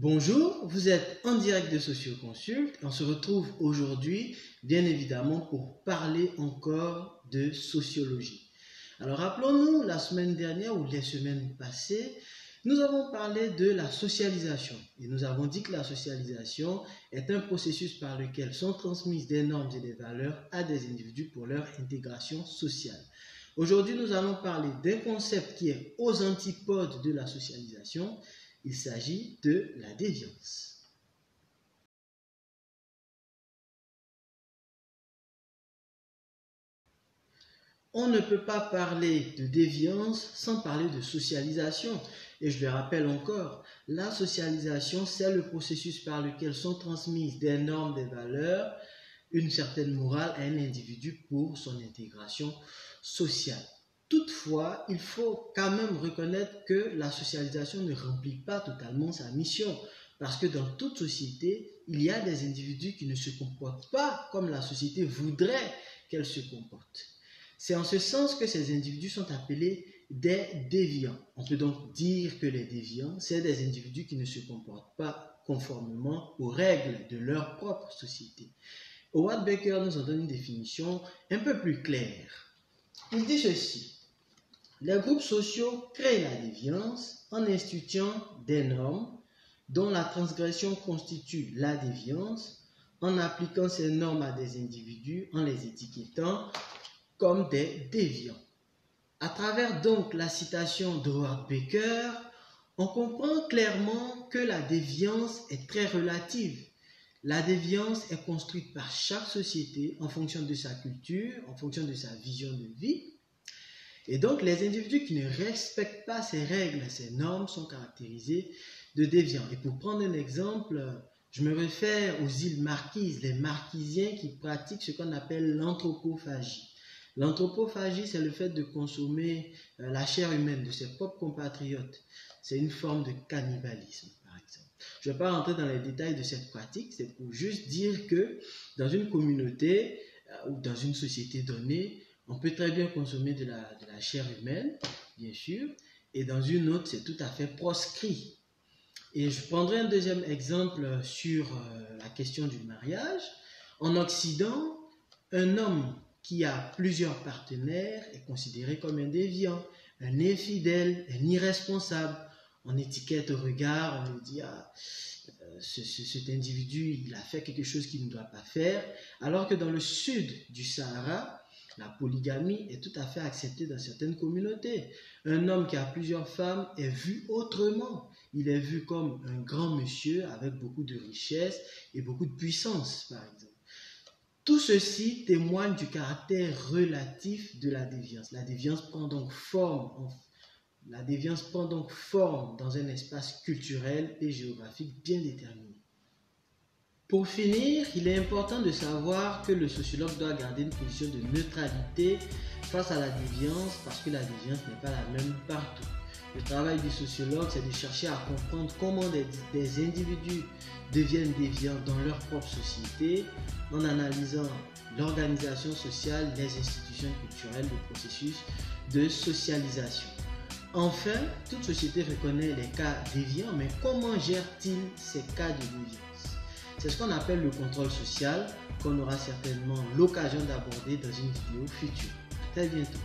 Bonjour, vous êtes en direct de Socioconsult. On se retrouve aujourd'hui, bien évidemment, pour parler encore de sociologie. Alors, rappelons-nous, la semaine dernière ou les semaines passées, nous avons parlé de la socialisation. Et nous avons dit que la socialisation est un processus par lequel sont transmises des normes et des valeurs à des individus pour leur intégration sociale. Aujourd'hui, nous allons parler d'un concept qui est aux antipodes de la socialisation. Il s'agit de la déviance. On ne peut pas parler de déviance sans parler de socialisation. Et je le rappelle encore, la socialisation, c'est le processus par lequel sont transmises des normes, des valeurs, une certaine morale à un individu pour son intégration sociale. Toutefois, il faut quand même reconnaître que la socialisation ne remplit pas totalement sa mission. Parce que dans toute société, il y a des individus qui ne se comportent pas comme la société voudrait qu'elle se comporte. C'est en ce sens que ces individus sont appelés des déviants. On peut donc dire que les déviants, c'est des individus qui ne se comportent pas conformément aux règles de leur propre société. Howard Baker nous en donne une définition un peu plus claire. Il dit ceci. Les groupes sociaux créent la déviance en instituant des normes dont la transgression constitue la déviance, en appliquant ces normes à des individus, en les étiquetant comme des déviants. À travers donc la citation de Howard Baker, on comprend clairement que la déviance est très relative. La déviance est construite par chaque société en fonction de sa culture, en fonction de sa vision de vie. Et donc, les individus qui ne respectent pas ces règles, ces normes sont caractérisés de déviants. Et pour prendre un exemple, je me réfère aux îles Marquises, les Marquisiens qui pratiquent ce qu'on appelle l'anthropophagie. L'anthropophagie, c'est le fait de consommer la chair humaine de ses propres compatriotes. C'est une forme de cannibalisme, par exemple. Je ne vais pas rentrer dans les détails de cette pratique, c'est pour juste dire que dans une communauté ou dans une société donnée, on peut très bien consommer de la chair humaine, bien sûr, et dans une autre, c'est tout à fait proscrit. Et je prendrai un deuxième exemple sur la question du mariage. En Occident, un homme qui a plusieurs partenaires est considéré comme un déviant, un infidèle, un irresponsable. On étiquette au regard, on lui dit cet individu, il a fait quelque chose qu'il ne doit pas faire, alors que dans le sud du Sahara, la polygamie est tout à fait acceptée dans certaines communautés. Un homme qui a plusieurs femmes est vu autrement. Il est vu comme un grand monsieur avec beaucoup de richesse et beaucoup de puissance, par exemple. Tout ceci témoigne du caractère relatif de la déviance. La déviance prend donc forme dans un espace culturel et géographique bien déterminé. Pour finir, il est important de savoir que le sociologue doit garder une position de neutralité face à la déviance parce que la déviance n'est pas la même partout. Le travail du sociologue, c'est de chercher à comprendre comment des individus deviennent déviants dans leur propre société en analysant l'organisation sociale, les institutions culturelles, le processus de socialisation. Enfin, toute société reconnaît les cas déviants, mais comment gère-t-il ces cas de déviance ? C'est ce qu'on appelle le contrôle social, qu'on aura certainement l'occasion d'aborder dans une vidéo future. À très bientôt.